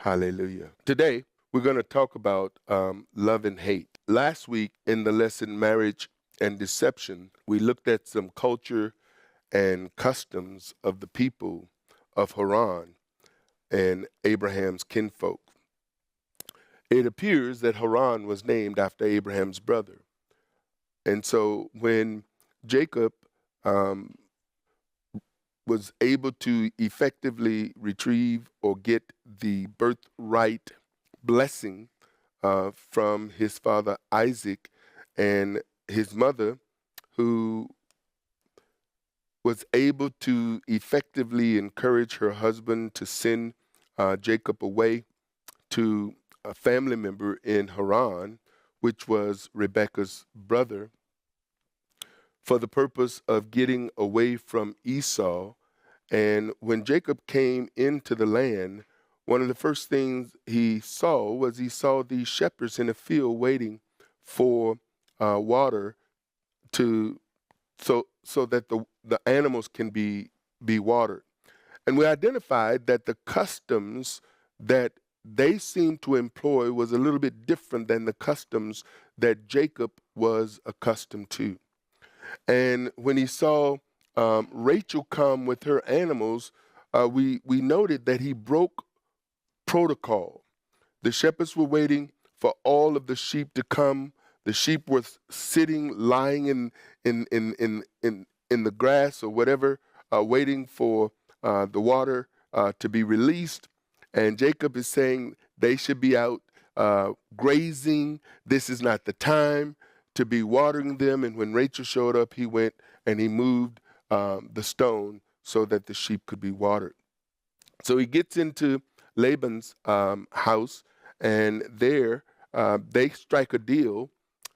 Hallelujah. Today, we're going to talk about love and hate. Last week in the lesson, Marriage and Deception, we looked at some culture and customs of the people of Haran and Abraham's kinfolk. It appears that Haran was named after Abraham's brother. And so when Jacob um, was able to effectively retrieve or get the birthright blessing from his father Isaac and his mother, who was able to effectively encourage her husband to send Jacob away to a family member in Haran, which was Rebekah's brother, for the purpose of getting away from Esau. And when Jacob came into the land, one of the first things he saw these shepherds in a field waiting for water to so that the animals can be watered. And we identified that the customs that they seemed to employ was a little bit different than the customs that Jacob was accustomed to. And when he saw Rachel come with her animals, we noted that he broke protocol. The shepherds were waiting for all of the sheep to come. The sheep were sitting, lying in the grass or whatever, waiting for the water to be released. And Jacob is saying they should be out grazing. This is not the time to be watering them. And when Rachel showed up, he went and he moved the stone so that the sheep could be watered. So he gets into Laban's house, and there they strike a deal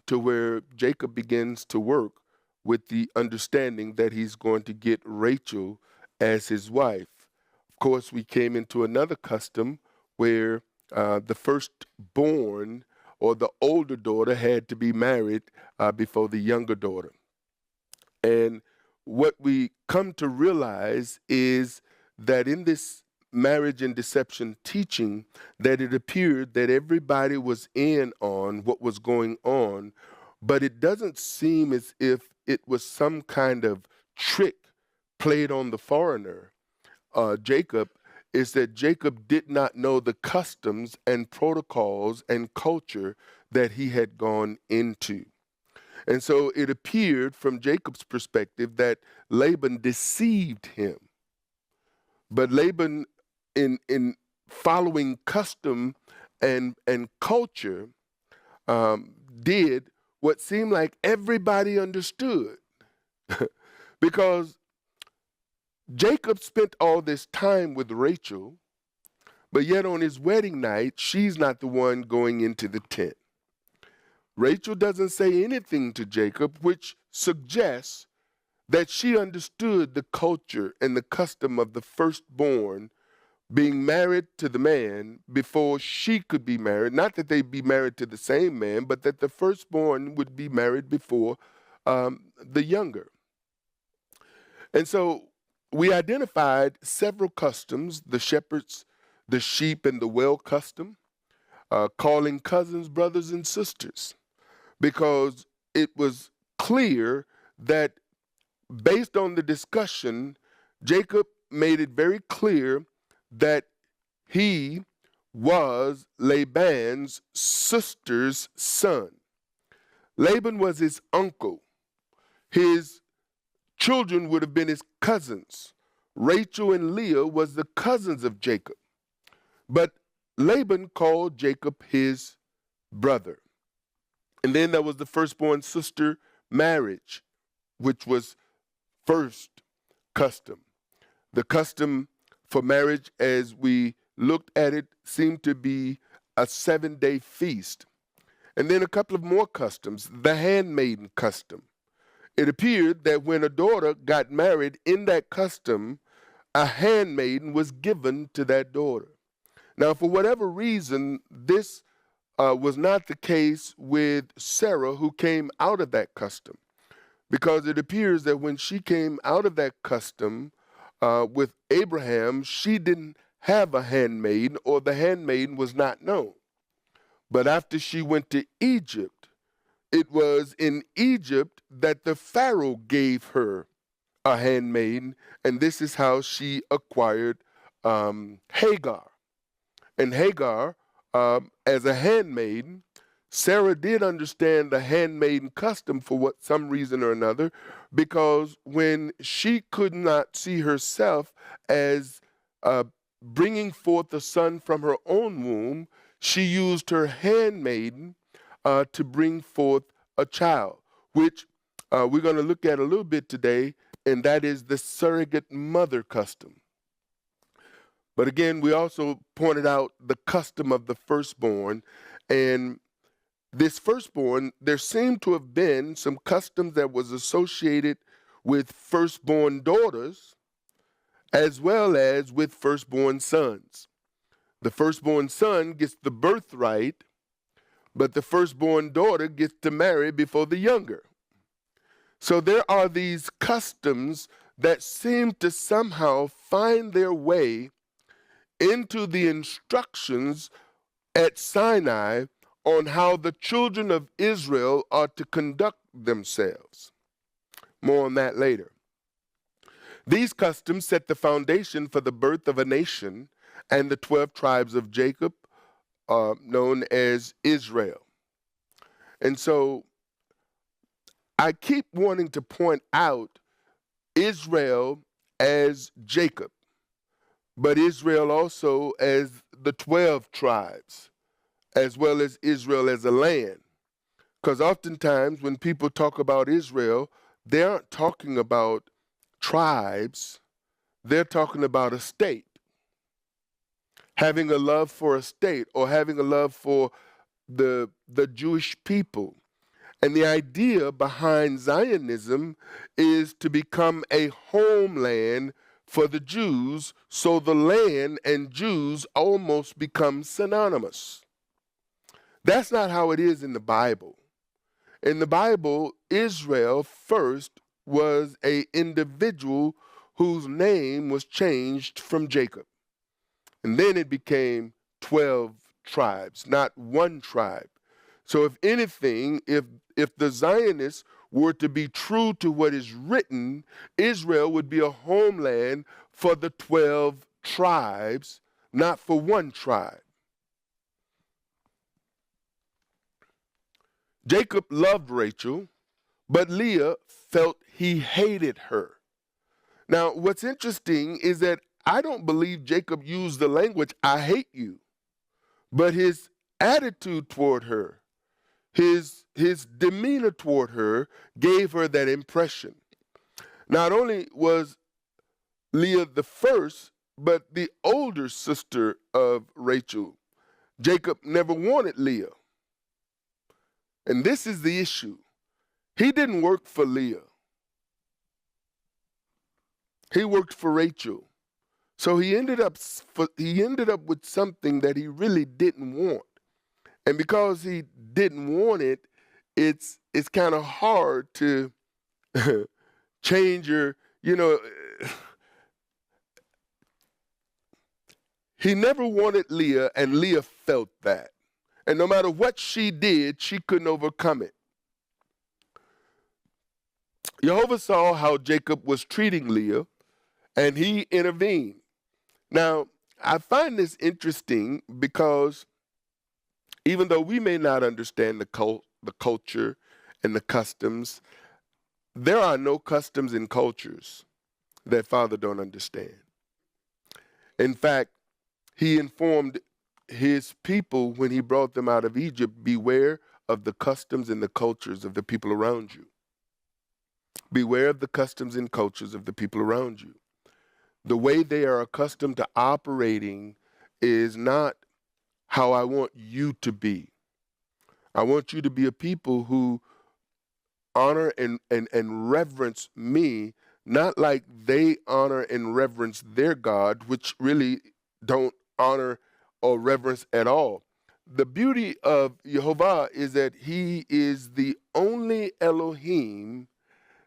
to where Jacob begins to work with the understanding that he's going to get Rachel as his wife. Of course, we came into another custom where the firstborn or the older daughter had to be married before the younger daughter. And what we come to realize is that in this marriage and deception teaching, that it appeared that everybody was in on what was going on, but it doesn't seem as if it was some kind of trick played on the foreigner, Jacob. Is that Jacob did not know the customs and protocols and culture that he had gone into. And so it appeared from Jacob's perspective that Laban deceived him. But Laban, in following custom and culture, did what seemed like everybody understood. Because Jacob spent all this time with Rachel, but yet on his wedding night, she's not the one going into the tent. Rachel doesn't say anything to Jacob, which suggests that she understood the culture and the custom of the firstborn being married to the man before she could be married. Not that they'd be married to the same man, but that the firstborn would be married before the younger. And so we identified several customs: the shepherds, the sheep, and the well custom, calling cousins brothers and sisters, because it was clear that based on the discussion, Jacob made it very clear that he was Laban's sister's son. Laban was his uncle. His children would have been his cousins. Rachel and Leah was the cousins of Jacob. But Laban called Jacob his brother. And then there was the firstborn sister marriage, which was first custom. The custom for marriage, as we looked at it, seemed to be a 7-day feast. And then a couple of more customs, the handmaiden custom. It appeared that when a daughter got married in that custom, a handmaiden was given to that daughter. Now, for whatever reason, this was not the case with Sarah, who came out of that custom, because it appears that when she came out of that custom with Abraham, she didn't have a handmaiden, or the handmaiden was not known. But after she went to Egypt, it was in Egypt that the Pharaoh gave her a handmaiden, and this is how she acquired Hagar. And Hagar, as a handmaiden, Sarah did understand the handmaiden custom for some reason or another, because when she could not see herself as bringing forth a son from her own womb, she used her handmaiden to bring forth a child, which we're going to look at a little bit today, and that is the surrogate mother custom. But again, we also pointed out the custom of the firstborn, and this firstborn, there seemed to have been some customs that was associated with firstborn daughters as well as with firstborn sons. The firstborn son gets the birthright, but the firstborn daughter gets to marry before the younger. So there are these customs that seem to somehow find their way into the instructions at Sinai on how the children of Israel are to conduct themselves. More on that later. These customs set the foundation for the birth of a nation and the 12 tribes of Jacob, known as Israel. And so I keep wanting to point out Israel as Jacob, but Israel also as the 12 tribes, as well as Israel as a land. Because oftentimes when people talk about Israel, they aren't talking about tribes, they're talking about a state. Having a love for a state, or having a love for the Jewish people. And the idea behind Zionism is to become a homeland for the Jews, so the land and Jews almost become synonymous. That's not how it is in the Bible. In the Bible, Israel first was an individual whose name was changed from Jacob. And then it became 12 tribes, not one tribe. So if anything, if the Zionists were to be true to what is written, Israel would be a homeland for the 12 tribes, not for one tribe. Jacob loved Rachel, but Leah felt he hated her. Now, what's interesting is that I don't believe Jacob used the language, I hate you, but his attitude toward her, his demeanor toward her gave her that impression. Not only was Leah the first, but the older sister of Rachel. Jacob never wanted Leah. And this is the issue. He didn't work for Leah. He worked for Rachel. So he ended up with something that he really didn't want. And because he didn't want it, it's kind of hard to change your, he never wanted Leah, and Leah felt that. And no matter what she did, she couldn't overcome it. Jehovah saw how Jacob was treating Leah, and he intervened. Now, I find this interesting because even though we may not understand the culture and the customs, there are no customs and cultures that Father don't understand. In fact, he informed his people when he brought them out of Egypt, beware of the customs and the cultures of the people around you. Beware of the customs and cultures of the people around you. The way they are accustomed to operating is not how I want you to be. I want you to be a people who honor and reverence me, not like they honor and reverence their God, which really don't honor or reverence at all. The beauty of Jehovah is that he is the only Elohim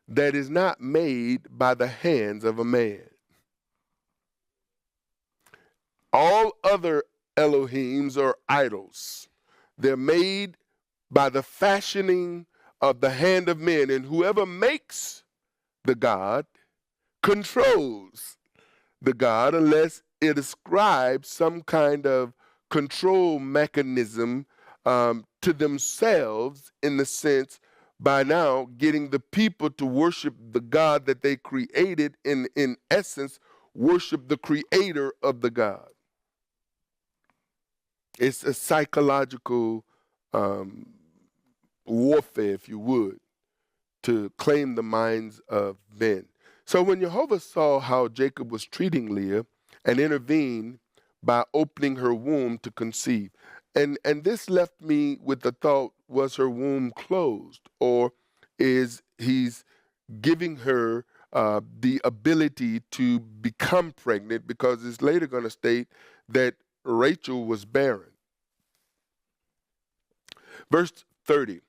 that is not made by the hands of a man. All other Elohims are idols. They're made by the fashioning of the hand of men, and whoever makes the god controls the god unless it ascribes some kind of control mechanism to themselves, in the sense by now getting the people to worship the god that they created, in essence worship the creator of the god. It's a psychological warfare, if you would, to claim the minds of men. So when Jehovah saw how Jacob was treating Leah, and intervened by opening her womb to conceive. And this left me with the thought, was her womb closed, or is he's giving her the ability to become pregnant, because it's later going to state that Rachel was barren. Verse 30,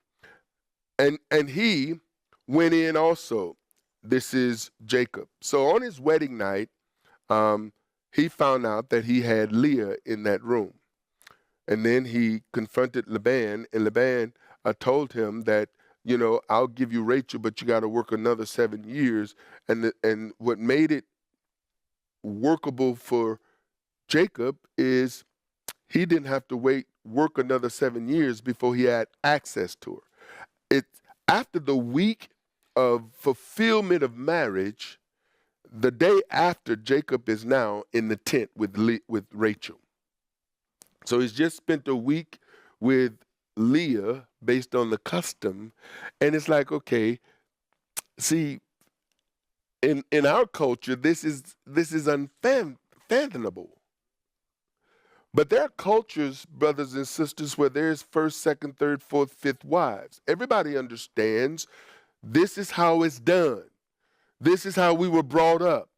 and he went in also. This is Jacob. So on his wedding night, he found out that he had Leah in that room. And then he confronted Laban, and Laban told him that, you know, I'll give you Rachel, but you got to work another 7 years. And what made it workable for Jacob is he didn't have to work another 7 years before he had access to her. It's after the week of fulfillment of marriage, the day after, Jacob is now in the tent with Rachel. So he's just spent a week with Leah based on the custom. And it's like, okay, see, in our culture, this is unfathomable. But there are cultures, brothers and sisters, where there's first, second, third, fourth, fifth wives. Everybody understands this is how it's done. This is how we were brought up.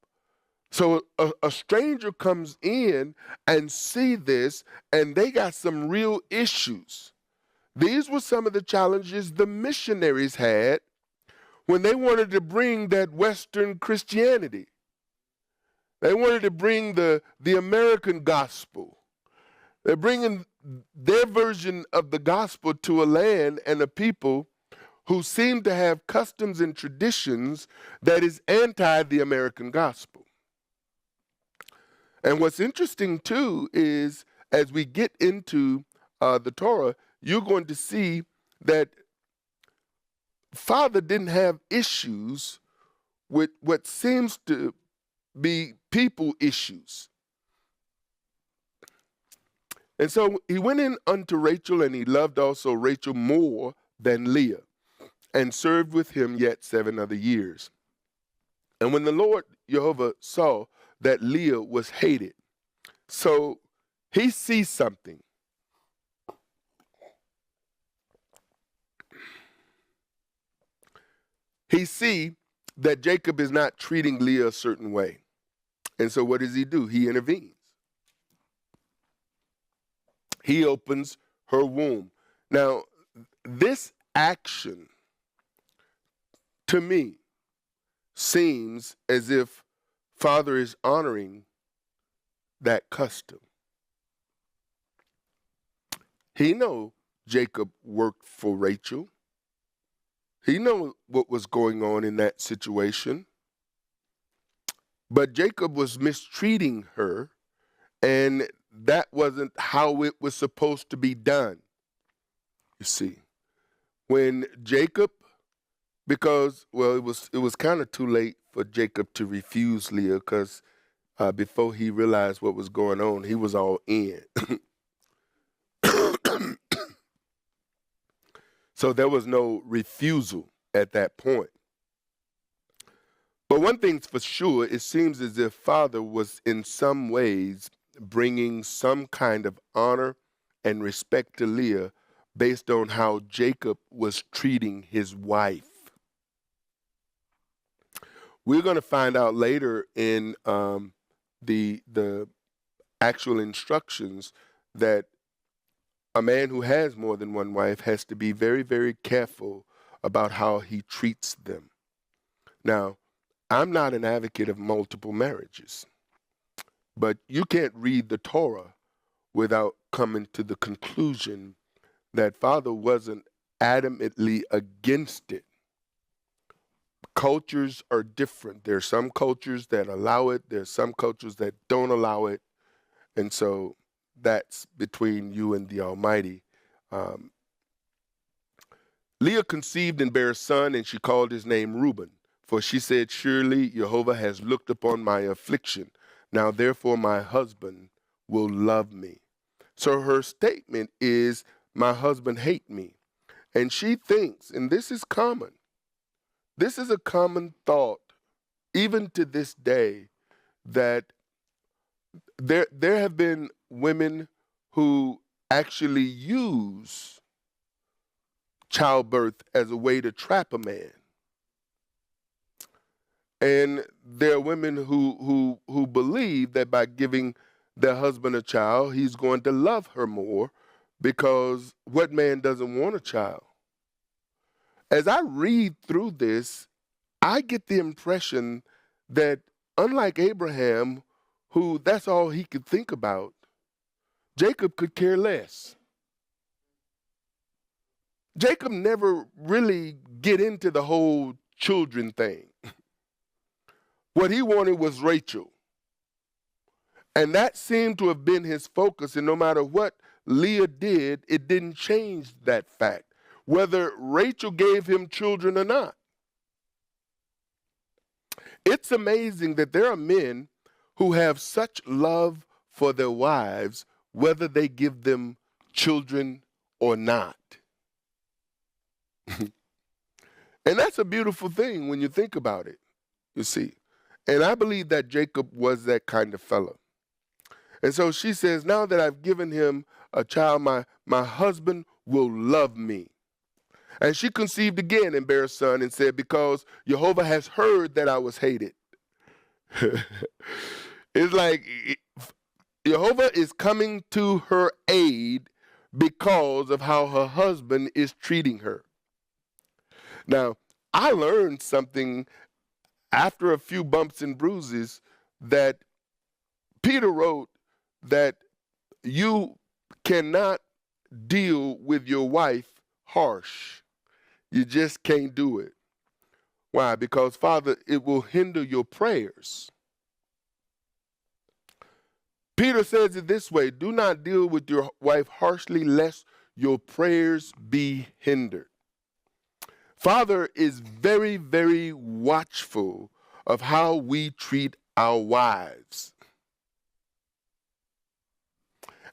So a stranger comes in and see this, and they got some real issues. These were some of the challenges the missionaries had when they wanted to bring that Western Christianity. They wanted to bring the American gospel. They're bringing their version of the gospel to a land and a people who seem to have customs and traditions that is anti the American gospel. And what's interesting too is, as we get into the Torah, you're going to see that Father didn't have issues with what seems to be people issues. And so he went in unto Rachel, and he loved also Rachel more than Leah, and served with him yet 7 other years. And when the Lord Jehovah saw that Leah was hated, so he sees something. He sees that Jacob is not treating Leah a certain way. And so what does he do? He intervenes. He opens her womb. Now, this action, to me, seems as if Father is honoring that custom. He know Jacob worked for Rachel. He know what was going on in that situation. But Jacob was mistreating her, and that wasn't how it was supposed to be done. You see, when Jacob, because, well, it was kind of too late for Jacob to refuse Leah, because before he realized what was going on, he was all in. So there was no refusal at that point. But one thing's for sure, it seems as if Father was in some ways bringing some kind of honor and respect to Leah based on how Jacob was treating his wife. We're going to find out later in the actual instructions that a man who has more than one wife has to be very, very careful about how he treats them. Now, I'm not an advocate of multiple marriages, But you can't read the Torah without coming to the conclusion that Father wasn't adamantly against it. Cultures are different. There are some cultures that allow it. There are some cultures that don't allow it. And so that's between you and the Almighty. Leah conceived and bare a son, and she called his name Reuben. For she said, surely Jehovah has looked upon my affliction. Now therefore my husband will love me. So her statement is, my husband hate me. And she thinks, and this is common, this is a common thought, even to this day, that there have been women who actually use childbirth as a way to trap a man. And there are women who believe that by giving their husband a child, he's going to love her more, because what man doesn't want a child? As I read through this, I get the impression that unlike Abraham, who that's all he could think about, Jacob could care less. Jacob never really get into the whole children thing. What he wanted was Rachel. And that seemed to have been his focus. And no matter what Leah did, it didn't change that fact, whether Rachel gave him children or not. It's amazing that there are men who have such love for their wives, whether they give them children or not. And that's a beautiful thing when you think about it, you see. And I believe that Jacob was that kind of fellow. And so she says, now that I've given him a child, my husband will love me. And she conceived again and bare a son and said, because Jehovah has heard that I was hated. It's like Jehovah is coming to her aid because of how her husband is treating her. Now, I learned something after a few bumps and bruises, that Peter wrote that you cannot deal with your wife harsh. You just can't do it. Why? Because, Father, it will hinder your prayers. Peter says it this way, do not deal with your wife harshly, lest your prayers be hindered. Father is very, very watchful of how we treat our wives.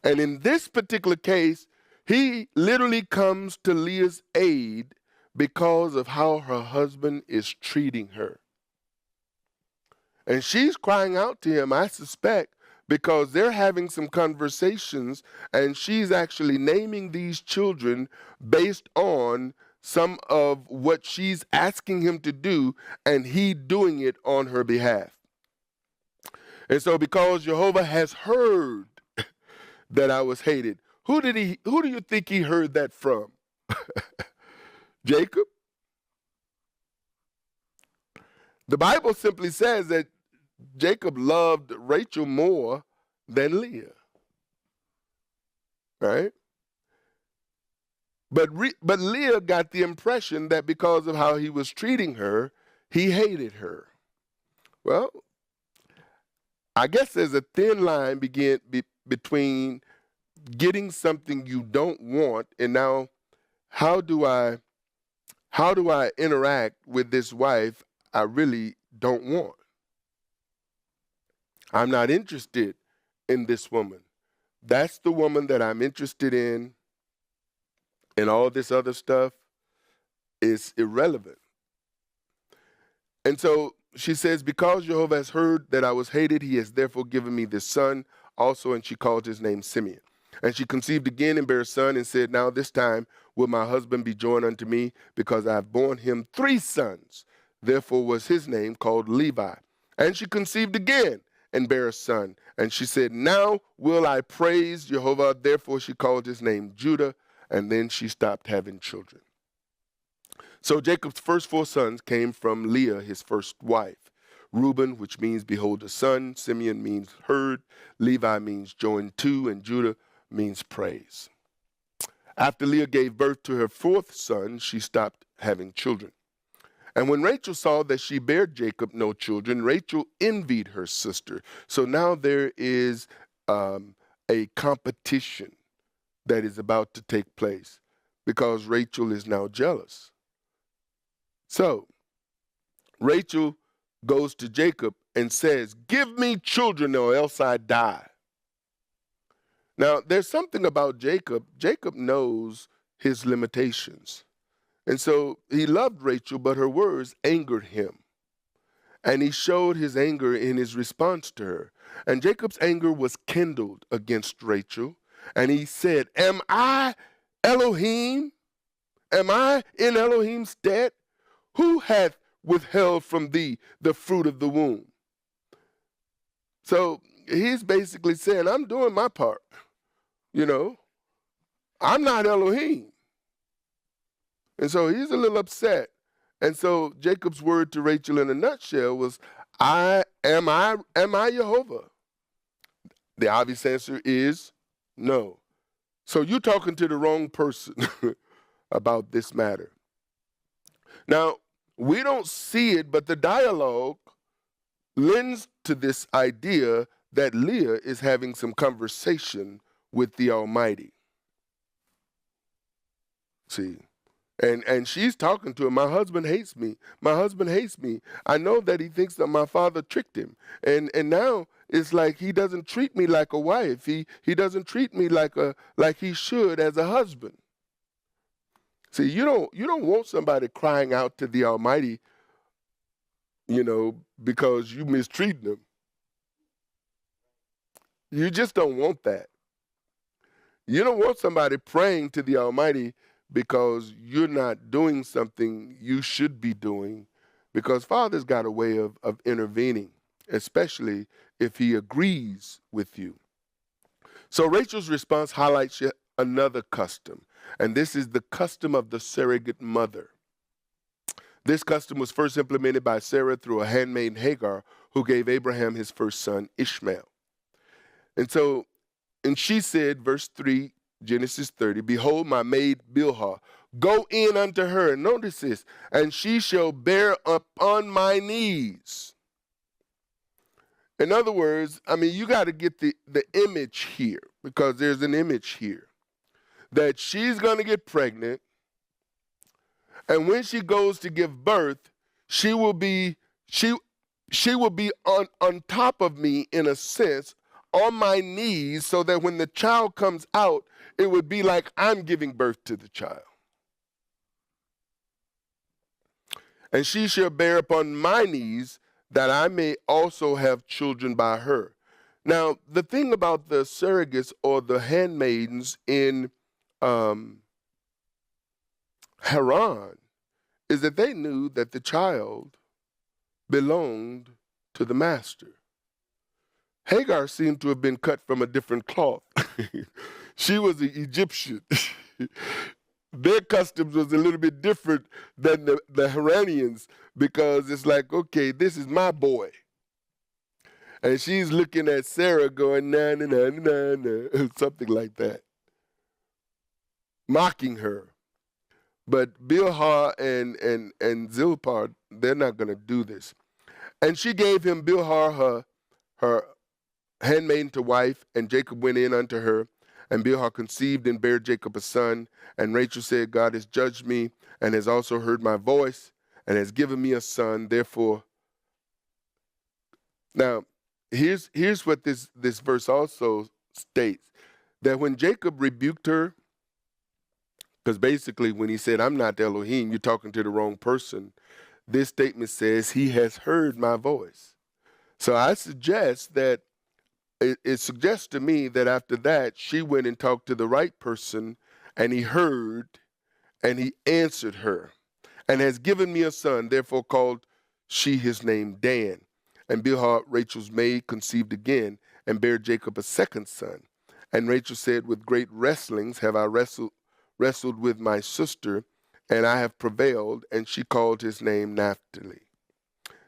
And in this particular case, he literally comes to Leah's aid because of how her husband is treating her. And she's crying out to him, I suspect, because they're having some conversations, and she's actually naming these children based on some of what she's asking him to do, and he doing it on her behalf. And so because Jehovah has heard that I was hated, who do you think he heard that from? Jacob? The Bible simply says that Jacob loved Rachel more than Leah. Right? But Leah got the impression that because of how he was treating her, he hated her. Well, I guess there's a thin line between getting something you don't want and now how do I interact with this wife I really don't want? I'm not interested in this woman. That's the woman that I'm interested in, and all this other stuff is irrelevant. And so she says, because Jehovah has heard that I was hated, he has therefore given me this son also, and she called his name Simeon. And she conceived again and bare a son and said, now this time will my husband be joined unto me, because I have borne him 3 sons. Therefore was his name called Levi. And she conceived again and bare a son. And she said, now will I praise Jehovah. Therefore she called his name Judah. And then she stopped having children. So Jacob's first 4 sons came from Leah, his first wife. Reuben, which means behold a son. Simeon means heard. Levi means joined to. And Judah means praise. After Leah gave birth to her fourth son, she stopped having children. And when Rachel saw that she bare Jacob no children, Rachel envied her sister. So now there is a competition that is about to take place because Rachel is now jealous. So Rachel goes to Jacob and says, give me children or else I die. Now, there's something about Jacob. Jacob knows his limitations. And so he loved Rachel, but her words angered him. And he showed his anger in his response to her. And Jacob's anger was kindled against Rachel. And he said, am I Elohim? Am I in Elohim's stead? Who hath withheld from thee the fruit of the womb? So he's basically saying, I'm doing my part. You know, I'm not Elohim. And so he's a little upset. And so Jacob's word to Rachel in a nutshell was, am I Jehovah? The obvious answer is no. So you're talking to the wrong person about this matter. Now, we don't see it, but the dialogue lends to this idea that Leah is having some conversation with the Almighty. See, and she's talking to him. My husband hates me. My husband hates me. I know that he thinks that my father tricked him. And now it's like he doesn't treat me like a wife. He doesn't treat me like he should as a husband. See, you don't want somebody crying out to the Almighty, because you mistreat them. You just don't want that. You don't want somebody praying to the Almighty because you're not doing something you should be doing, because Father's got a way of intervening, especially if he agrees with you. So Rachel's response highlights yet another custom, and this is the custom of the surrogate mother. This custom was first implemented by Sarah through a handmaiden Hagar, who gave Abraham his first son, Ishmael. And she said, verse 3, Genesis 30, behold, my maid Bilhah, go in unto her, and notice this, and she shall bear upon my knees. In other words, you got to get the image here, because there's an image here, that she's going to get pregnant, and when she goes to give birth, she will be on top of me, in a sense, on my knees, so that when the child comes out, it would be like I'm giving birth to the child. And she shall bear upon my knees, that I may also have children by her. Now, the thing about the surrogates or the handmaidens in Haran is that they knew that the child belonged to the master. Hagar seemed to have been cut from a different cloth. She was an Egyptian. Their customs was a little bit different than the Haranians, because it's like, okay, this is my boy. And she's looking at Sarah going, na, na, na, na, na, something like that, mocking her. But Bilhah and Zilpah, they're not going to do this. And she gave him Bilhah, her handmaiden, to wife, and Jacob went in unto her. And Bilhah conceived and bare Jacob a son. And Rachel said, God has judged me and has also heard my voice and has given me a son. Therefore, now, here's what this verse also states, that when Jacob rebuked her, because basically when he said, I'm not Elohim, you're talking to the wrong person, this statement says, he has heard my voice. So I suggest that it suggests to me that after that, she went and talked to the right person, and he heard, and he answered her, and has given me a son. Therefore called she his name Dan. And Bilhah, Rachel's maid, conceived again, and bare Jacob a second son. And Rachel said, with great wrestlings have I wrestled with my sister, and I have prevailed. And she called his name Naphtali.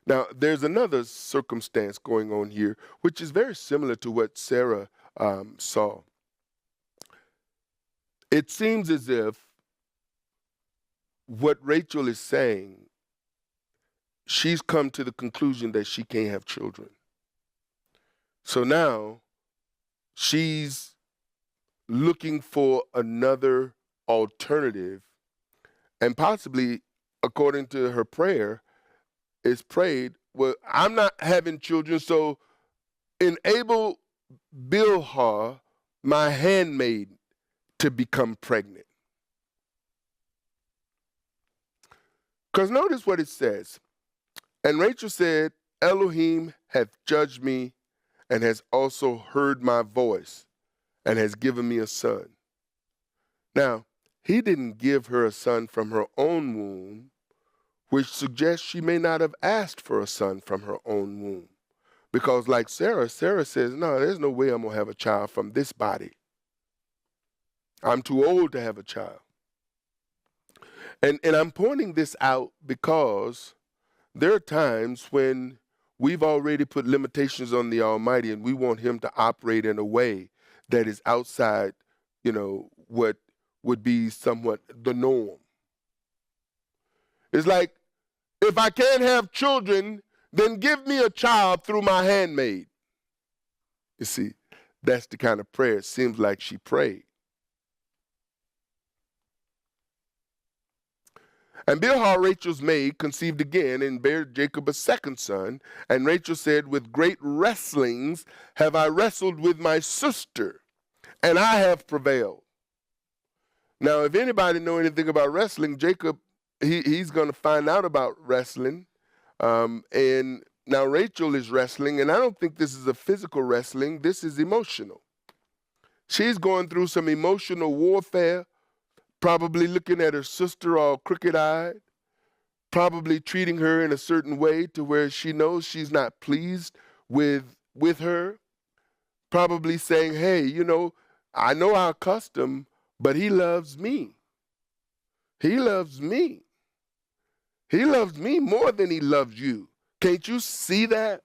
Now, there's another circumstance going on here, which is very similar to what Sarah saw. It seems as if what Rachel is saying, she's come to the conclusion that she can't have children. So now she's looking for another alternative, and possibly, according to her prayer, is prayed, well, I'm not having children, so enable Bilhah, my handmaid, to become pregnant. Because notice what it says. And Rachel said, Elohim hath judged me and has also heard my voice and has given me a son. Now, he didn't give her a son from her own womb, which suggests she may not have asked for a son from her own womb. Because like Sarah says, no, there's no way I'm going to have a child from this body. I'm too old to have a child. And I'm pointing this out because there are times when we've already put limitations on the Almighty and we want him to operate in a way that is outside, what would be somewhat the norm. It's like, if I can't have children, then give me a child through my handmaid. You see, that's the kind of prayer it seems like she prayed. And Bilhah, Rachel's maid, conceived again and bare Jacob a second son. And Rachel said, with great wrestlings have I wrestled with my sister, and I have prevailed. Now, if anybody know anything about wrestling, Jacob, he's going to find out about wrestling. And now Rachel is wrestling, and I don't think this is a physical wrestling. This is emotional. She's going through some emotional warfare, probably looking at her sister all crooked-eyed, probably treating her in a certain way to where she knows she's not pleased with her, probably saying, hey, I know our custom, but he loves me. He loves me. He loves me more than he loves you. Can't you see that?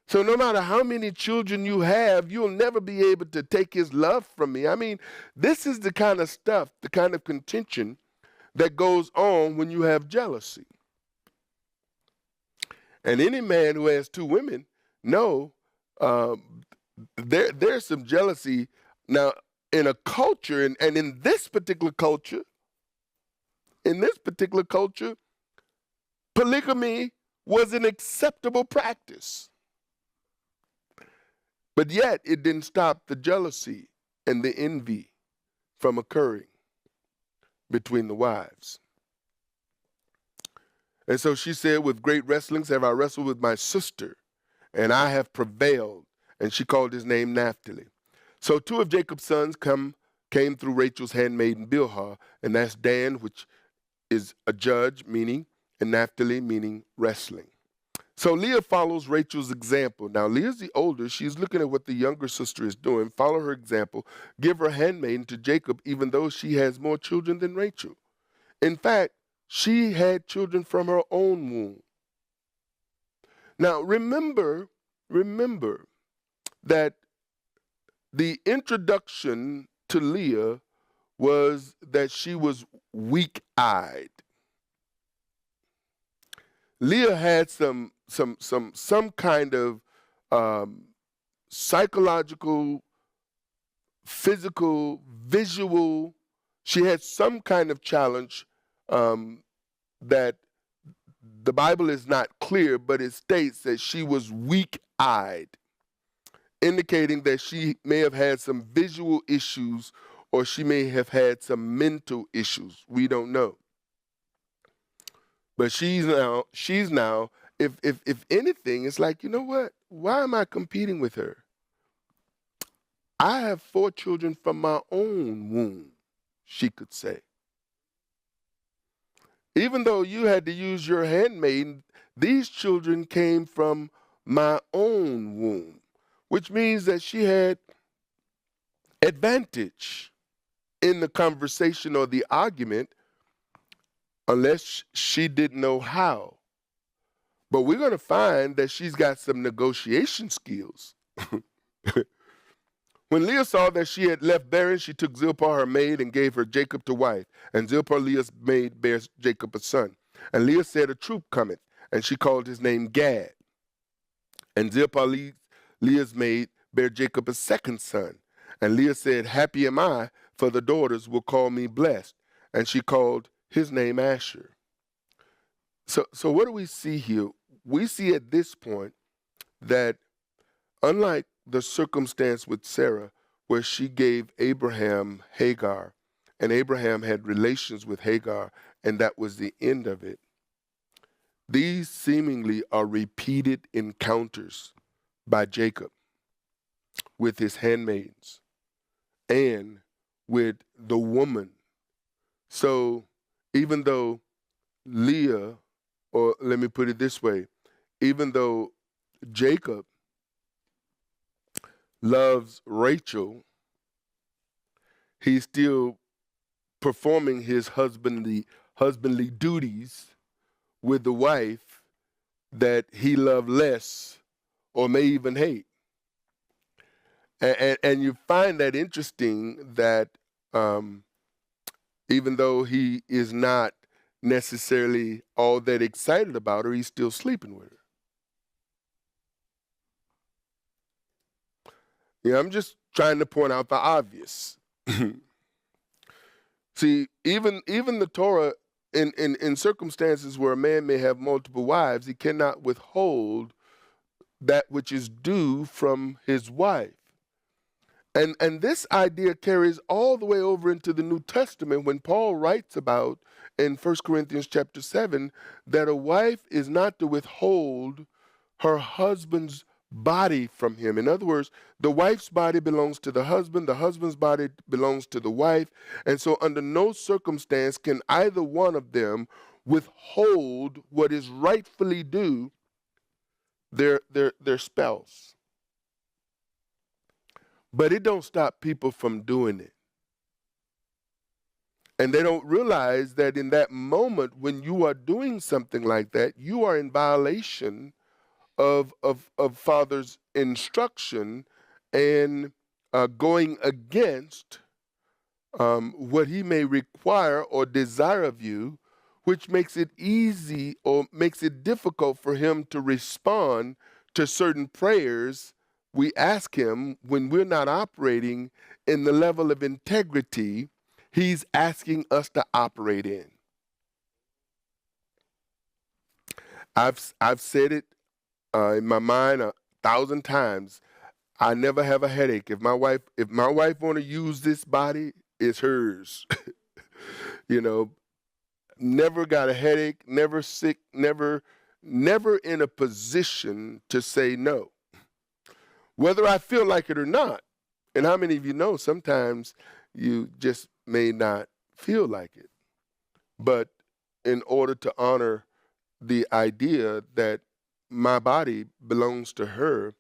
So no matter how many children you have, you'll never be able to take his love from me. I mean, this is the kind of stuff, the kind of contention that goes on when you have jealousy. And any man who has two women, there's some jealousy. Now, in a culture, and in this particular culture, polygamy was an acceptable practice. But yet, it didn't stop the jealousy and the envy from occurring between the wives. And so she said, with great wrestlings have I wrestled with my sister, and I have prevailed. And she called his name Naphtali. So two of Jacob's sons came through Rachel's handmaiden Bilhah, and that's Dan, which is a judge, meaning, and Naphtali, meaning wrestling. So Leah follows Rachel's example. Now, Leah's the older. She's looking at what the younger sister is doing. Follow her example. Give her handmaiden to Jacob, even though she has more children than Rachel. In fact, she had children from her own womb. Now, remember that the introduction to Leah was that she was weak-eyed. Leah had some kind of psychological, physical, visual. She had some kind of challenge that the Bible is not clear, but it states that she was weak-eyed, indicating that she may have had some visual issues or she may have had some mental issues. We don't know. But she's now, if anything, it's like, you know what? Why am I competing with her? I have 4 children from my own womb, she could say. Even though you had to use your handmaiden, these children came from my own womb, which means that she had advantage in the conversation or the argument, unless she didn't know how. But we're going to find that she's got some negotiation skills. When Leah saw that she had left barren, she took Zilpah, her maid, and gave her Jacob to wife. And Zilpah, Leah's maid, bears Jacob a son. And Leah said, a troop cometh. And she called his name Gad. And Zilpah, Leah's maid, bare Jacob a second son. And Leah said, happy am I, for the daughters will call me blessed. And she called his name Asher. So what do we see here? We see at this point that unlike the circumstance with Sarah, where she gave Abraham Hagar, and Abraham had relations with Hagar, and that was the end of it, these seemingly are repeated encounters by Jacob with his handmaids and with the woman. So even though Leah, or let me put it this way, even though Jacob loves Rachel, he's still performing his husbandly duties with the wife that he loved less or may even hate. And you find that interesting that even though he is not necessarily all that excited about her, he's still sleeping with her. Yeah, I'm just trying to point out the obvious. See, even the Torah, in circumstances where a man may have multiple wives, he cannot withhold that which is due from his wife. And this idea carries all the way over into the New Testament when Paul writes about in 1 Corinthians chapter 7 that a wife is not to withhold her husband's body from him. In other words, the wife's body belongs to the husband's body belongs to the wife, and so under no circumstance can either one of them withhold what is rightfully due their spouse. But it don't stop people from doing it. And they don't realize that in that moment when you are doing something like that, you are in violation of Father's instruction and going against what he may require or desire of you, which makes it easy or makes it difficult for him to respond to certain prayers we ask him when we're not operating in the level of integrity he's asking us to operate in. I've said it in my mind 1,000 times. I never have a headache. If my wife want to use this body, it's hers. You know, never got a headache, never sick, never in a position to say no, whether I feel like it or not. And how many of you know sometimes you just may not feel like it, but in order to honor the idea that my body belongs to her,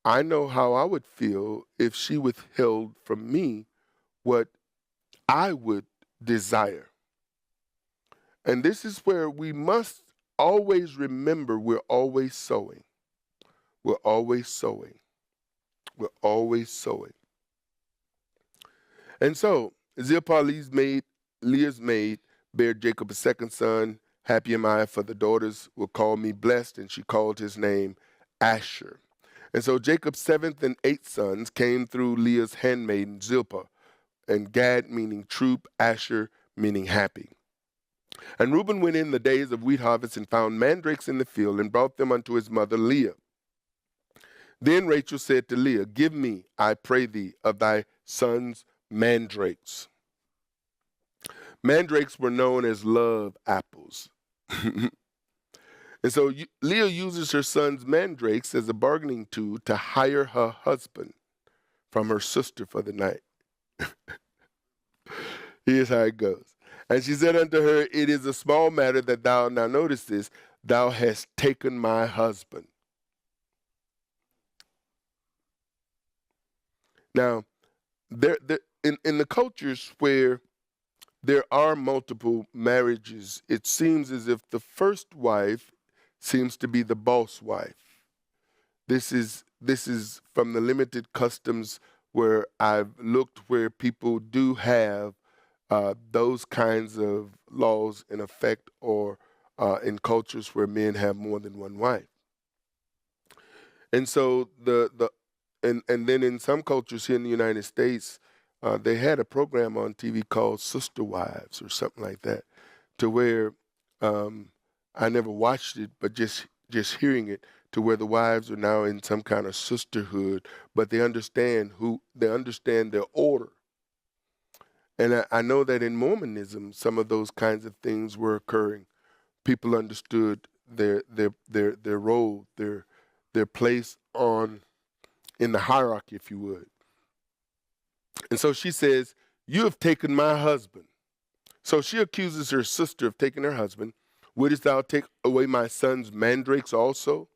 I know how I would feel if she withheld from me what I would desire. And this is where we must always remember we're always sowing. We're always sowing. We're always sowing. And so Zilpah, Leah's maid, bare Jacob a second son. Happy am I, for the daughters will call me blessed. And she called his name Asher. And so Jacob's seventh and eighth sons came through Leah's handmaiden Zilpah, and Gad meaning troop, Asher meaning happy. And Reuben went in the days of wheat harvest and found mandrakes in the field and brought them unto his mother Leah. Then Rachel said to Leah, give me, I pray thee, of thy sons' mandrakes. Mandrakes were known as love apples. And so Leah uses her son's mandrakes as a bargaining tool to hire her husband from her sister for the night. Here's how it goes. And she said unto her, it is a small matter that thou, now notice this, thou hast taken my husband. Now, in the cultures where there are multiple marriages, it seems as if the first wife seems to be the boss wife. This is from the limited customs where I've looked, where people do have those kinds of laws in effect, or in cultures where men have more than one wife. And so and then in some cultures here in the United States, they had a program on TV called Sister Wives or something like that, to where I never watched it, but just hearing it, to where the wives are now in some kind of sisterhood, but they understand their order. And I know that in Mormonism, some of those kinds of things were occurring. People understood their role, their place in the hierarchy, if you would. And so she says, "You have taken my husband." So she accuses her sister of taking her husband. "Wouldst thou take away my son's mandrakes also?"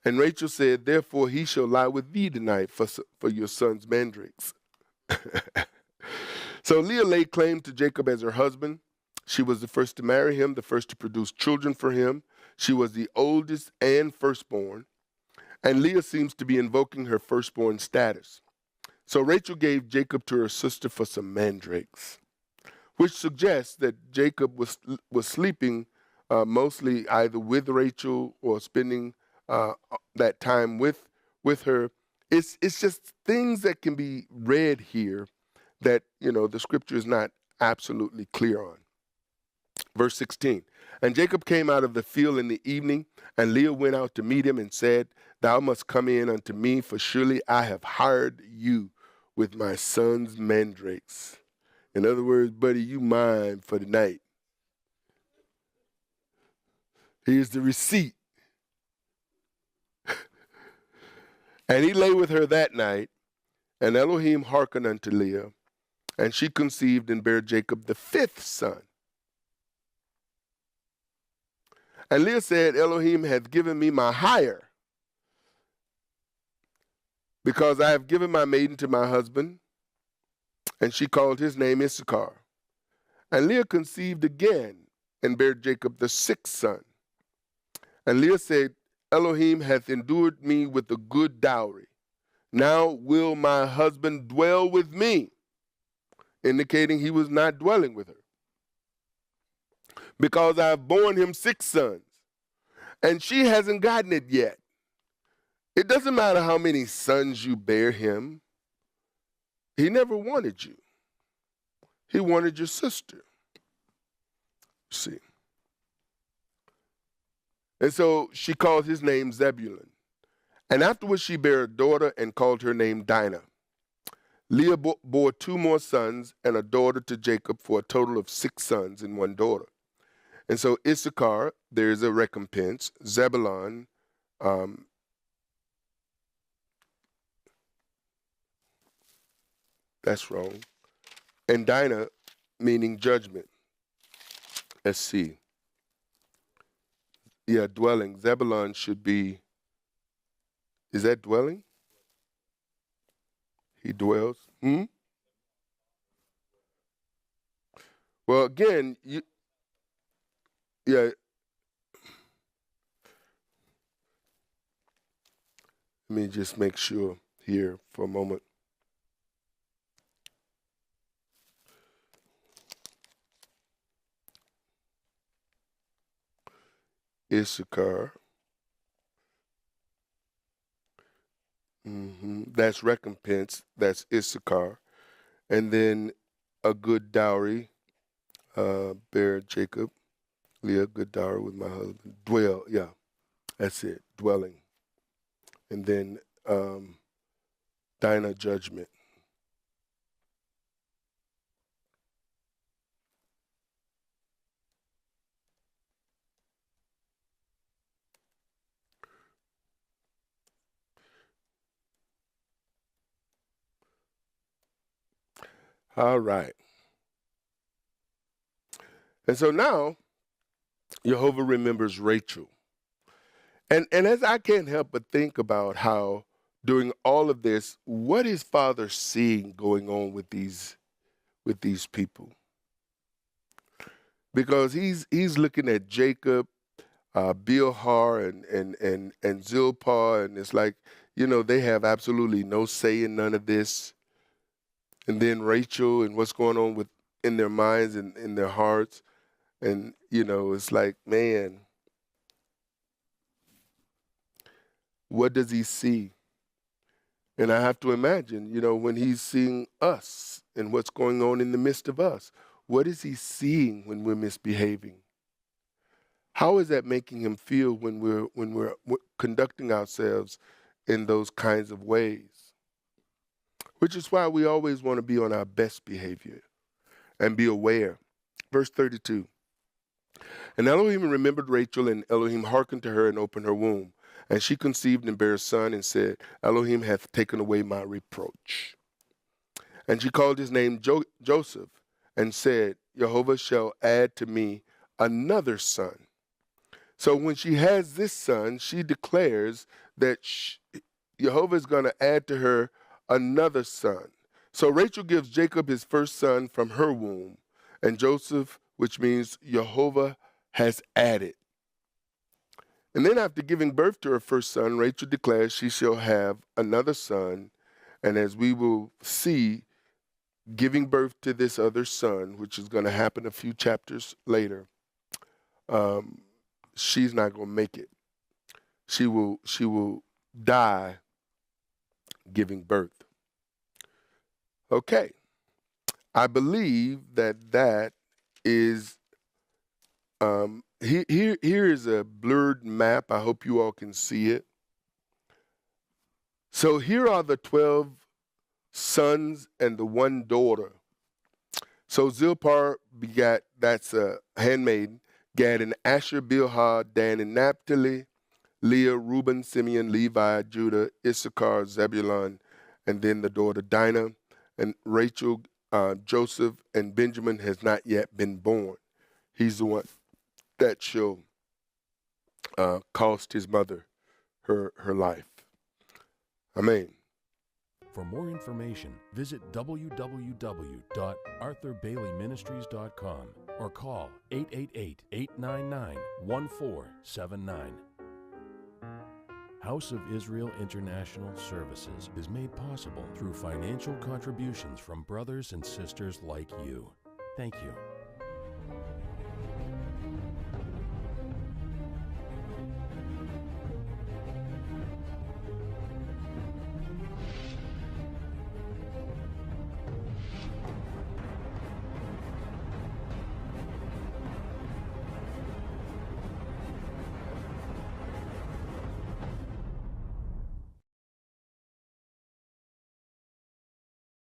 And Rachel said, "Therefore he shall lie with thee tonight for your son's mandrakes." So Leah laid claim to Jacob as her husband. She was the first to marry him, the first to produce children for him. She was the oldest and firstborn. And Leah seems to be invoking her firstborn status. So Rachel gave Jacob to her sister for some mandrakes, which suggests that Jacob was sleeping mostly either with Rachel or spending that time with her. It's just things that can be read here that, the scripture is not absolutely clear on. Verse 16, and Jacob came out of the field in the evening, and Leah went out to meet him and said, "Thou must come in unto me, for surely I have hired you with my son's mandrakes." In other words, buddy, you mine for the night. Here's the receipt. And he lay with her that night, and Elohim hearkened unto Leah, and she conceived and bare Jacob the 5th son. And Leah said, "Elohim hath given me my hire, because I have given my maiden to my husband." And she called his name Issachar. And Leah conceived again and bare Jacob the 6th son. And Leah said, "Elohim hath endued me with a good dowry. Now will my husband dwell with me," indicating he was not dwelling with her, "because I have borne him 6 sons. And she hasn't gotten it yet." It doesn't matter how many sons you bear him. He never wanted you. He wanted your sister. See. And so she called his name Zebulun. And afterwards she bare a daughter and called her name Dinah. Leah bore 2 more sons and a daughter to Jacob, for a total of 6 sons and 1 daughter. And so Issachar, there is a recompense. Zebulun, that's wrong. And Dinah, meaning judgment. Let's see. Yeah, dwelling. Zebulun should be, is that dwelling? He dwells. Well, again, yeah. Let me just make sure here for a moment. Issachar. That's recompense. That's Issachar. And then a good dowry. Bear Jacob. Leah, good dowry with my husband. Dwell. Yeah, that's it. Dwelling. And then Dinah, judgment. All right. And so now, Jehovah remembers Rachel. And as I can't help but think about how during all of this, what is Father seeing going on with these people? Because he's looking at Jacob, Bilhah and Zilpah, and it's like, they have absolutely no say in none of this. And then Rachel and what's going on in their minds and in their hearts. And, it's like, man, what does he see? And I have to imagine, when he's seeing us and what's going on in the midst of us, what is he seeing when we're misbehaving? How is that making him feel when we're conducting ourselves in those kinds of ways? Which is why we always want to be on our best behavior and be aware. Verse 32. And Elohim remembered Rachel, and Elohim hearkened to her and opened her womb. And she conceived and bare a son and said, Elohim hath taken away my reproach. And she called his name Joseph and said, Jehovah shall add to me another son. So when she has this son, she declares that Jehovah is going to add to her another son. So Rachel gives Jacob his first son from her womb, and Joseph, which means Jehovah has added. And then after giving birth to her first son, Rachel declares she shall have another son, and as we will see, giving birth to this other son, which is going to happen a few chapters later, she's not going to make it. She will die giving birth. Okay. I believe that is, here is a blurred map. I hope you all can see it. So here are the 12 sons and the one daughter. So Zilpah begat, that's a handmaiden, Gad and Asher, Bilhah, Dan and Naphtali, Leah, Reuben, Simeon, Levi, Judah, Issachar, Zebulun, and then the daughter Dinah, and Rachel, Joseph, and Benjamin has not yet been born. He's the one that shall cost his mother her life. Amen. For more information, visit www.arthurbaileyministries.com or call 888-899-1479. House of Israel International Services is made possible through financial contributions from brothers and sisters like you. Thank you.